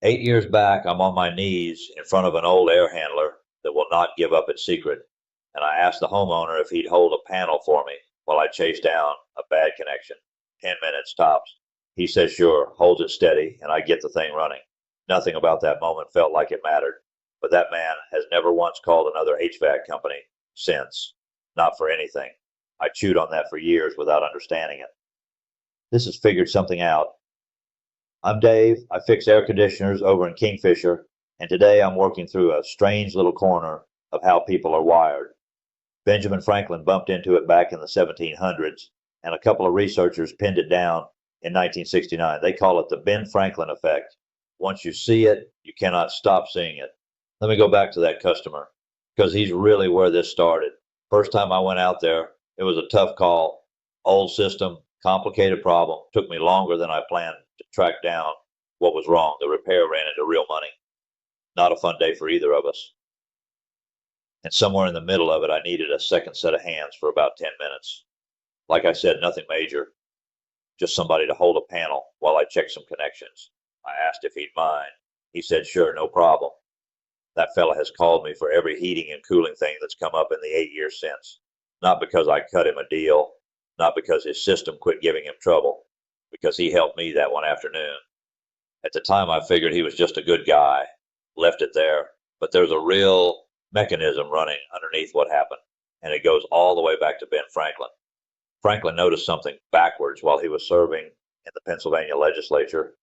8 years back, I'm on my knees in front of an old air handler that will not give up its secret, and I asked the homeowner if he'd hold a panel for me while I chase down a bad connection. 10 minutes tops. He says sure, holds it steady, and I get the thing running. Nothing about that moment felt like it mattered, but that man has never once called another HVAC company since. Not for anything. I chewed on that for years without understanding it. This has figured something out. I'm Dave. I fix air conditioners over in Kingfisher, and today I'm working through a strange little corner of how people are wired. Benjamin Franklin bumped into it back in the 1700s, and a couple of researchers pinned it down in 1969. They call it the Ben Franklin effect. Once you see it, you cannot stop seeing it. Let me go back to that customer, because he's really where this started. First time I went out there, it was a tough call. Old system, complicated problem. Took me longer than I planned to track down what was wrong. The repair ran into real money. Not a fun day for either of us. And somewhere in the middle of it, I needed a second set of hands for about 10 minutes. Like I said, nothing major, just somebody to hold a panel while I checked some connections. I asked if he'd mind. He said, sure, no problem. That fella has called me for every heating and cooling thing that's come up in the 8 years since. Not because I cut him a deal, not because his system quit giving him trouble, because he helped me that one afternoon. At the time, I figured he was just a good guy, left it there, but there's a real mechanism running underneath what happened, and it goes all the way back to Ben Franklin. Franklin noticed something backwards while he was serving in the Pennsylvania legislature.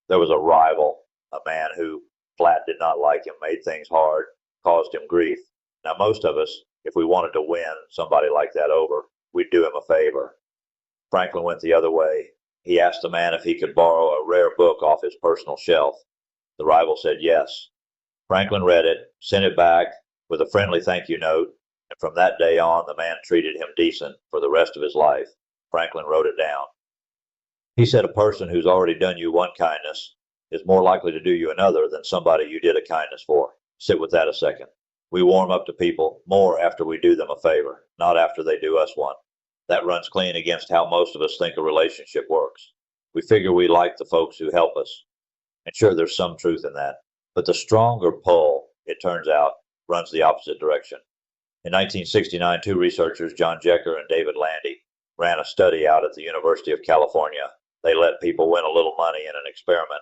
There was a rival, a man who flat did not like him, made things hard, caused him grief. Now, most of us, if we wanted to win somebody like that over, we'd do him a favor. Franklin went the other way. He asked the man if he could borrow a rare book off his personal shelf. The rival said yes. Franklin read it, sent it back with a friendly thank you note, and from that day on, the man treated him decent for the rest of his life. Franklin wrote it down. He said a person who's already done you one kindness is more likely to do you another than somebody you did a kindness for. Sit with that a second. We warm up to people more after we do them a favor, not after they do us one. That runs clean against how most of us think a relationship works. We figure we like the folks who help us. And sure, there's some truth in that. But the stronger pull, it turns out, runs the opposite direction. In 1969, two researchers, John Jecker and David Landy, ran a study out at the University of California. They let people win a little money in an experiment.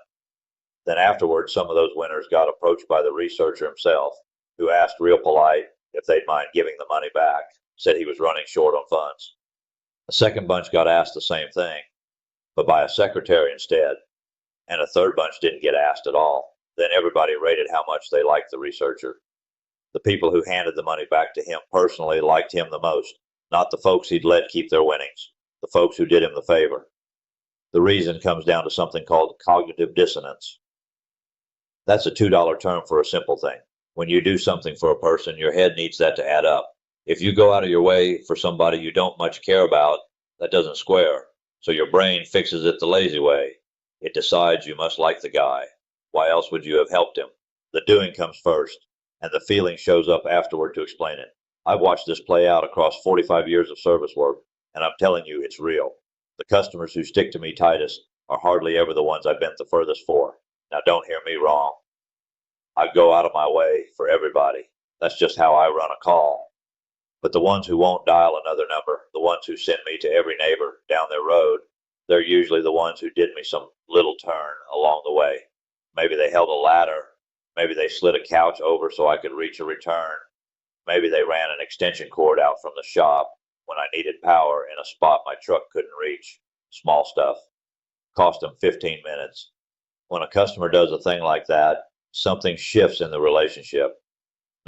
Then afterwards, some of those winners got approached by the researcher himself, who asked real polite if they'd mind giving the money back, said he was running short on funds. A second bunch got asked the same thing, but by a secretary instead, and a third bunch didn't get asked at all. Then everybody rated how much they liked the researcher. The people who handed the money back to him personally liked him the most, not the folks he'd let keep their winnings, the folks who did him the favor. The reason comes down to something called cognitive dissonance. That's a $2 term for a simple thing. When you do something for a person, your head needs that to add up. If you go out of your way for somebody you don't much care about, that doesn't square. So your brain fixes it the lazy way. It decides you must like the guy. Why else would you have helped him? The doing comes first, and the feeling shows up afterward to explain it. I've watched this play out across 45 years of service work, and I'm telling you, it's real. The customers who stick to me tightest are hardly ever the ones I've bent the furthest for. Now, don't hear me wrong. I go out of my way for everybody. That's just how I run a call. But the ones who won't dial another number, the ones who send me to every neighbor down their road, they're usually the ones who did me some little turn along the way. Maybe they held a ladder. Maybe they slid a couch over so I could reach a return. Maybe they ran an extension cord out from the shop when I needed power in a spot my truck couldn't reach. Small stuff. Cost them 15 minutes. When a customer does a thing like that, something shifts in the relationship.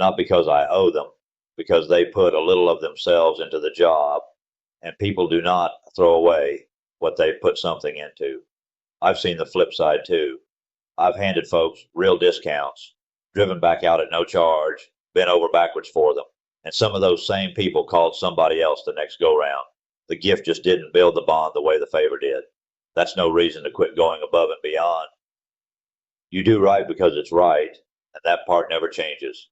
Not because I owe them, because they put a little of themselves into the job, and people do not throw away what they've put something into. I've seen the flip side too. I've handed folks real discounts, driven back out at no charge, bent over backwards for them, and some of those same people called somebody else the next go round. The gift just didn't build the bond the way the favor did. That's no reason to quit going above and beyond. You do right because it's right, and that part never changes.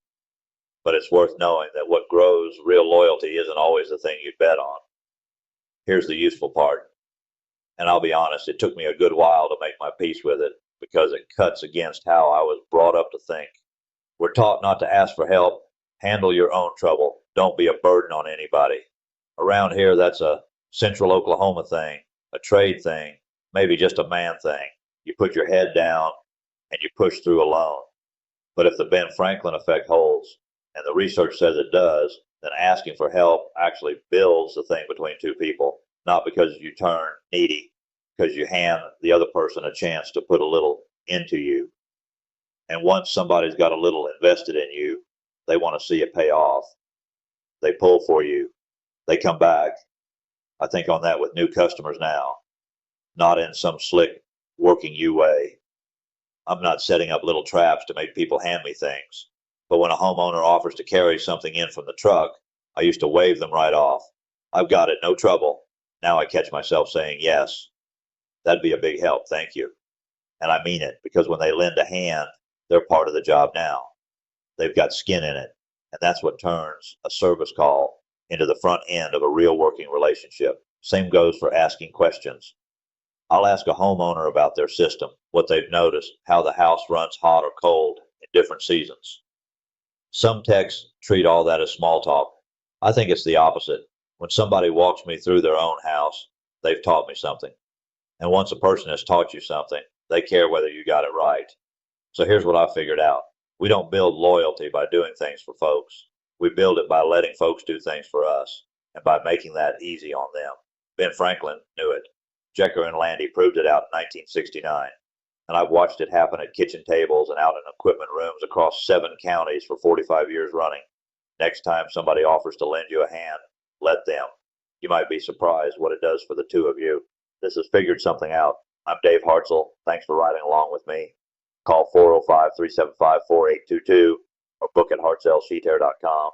But it's worth knowing that what grows real loyalty isn't always the thing you'd bet on. Here's the useful part, and I'll be honest, it took me a good while to make my peace with it. because it cuts against how I was brought up to think. We're taught not to ask for help, handle your own trouble, don't be a burden on anybody. Around here, that's a central Oklahoma thing, a trade thing, maybe just a man thing. You put your head down and you push through alone. But if the Ben Franklin effect holds, and the research says it does, then asking for help actually builds the thing between two people, not because you turn needy, because you hand the other person a chance to put a little into you. And once somebody's got a little invested in you, they want to see it pay off. They pull for you. They come back. I think on that with new customers now, not in some slick working you way. I'm not setting up little traps to make people hand me things. But when a homeowner offers to carry something in from the truck, I used to wave them right off. I've got it, no trouble. Now I catch myself saying yes. That'd be a big help, thank you. And I mean it, because when they lend a hand, they're part of the job now. They've got skin in it, and that's what turns a service call into the front end of a real working relationship. Same goes for asking questions. I'll ask a homeowner about their system, what they've noticed, how the house runs hot or cold in different seasons. Some techs treat all that as small talk. I think it's the opposite. When somebody walks me through their own house, they've taught me something. And once a person has taught you something, they care whether you got it right. So here's what I figured out. We don't build loyalty by doing things for folks. We build it by letting folks do things for us, and by making that easy on them. Ben Franklin knew it. Jecker and Landy proved it out in 1969. And I've watched it happen at kitchen tables and out in equipment rooms across 7 counties for 45 years running. Next time somebody offers to lend you a hand, let them. You might be surprised what it does for the two of you. This has Figured Something Out. I'm Dave Hartzell. Thanks for riding along with me. Call 405-375-4822 or book at hartzellsheetair.com.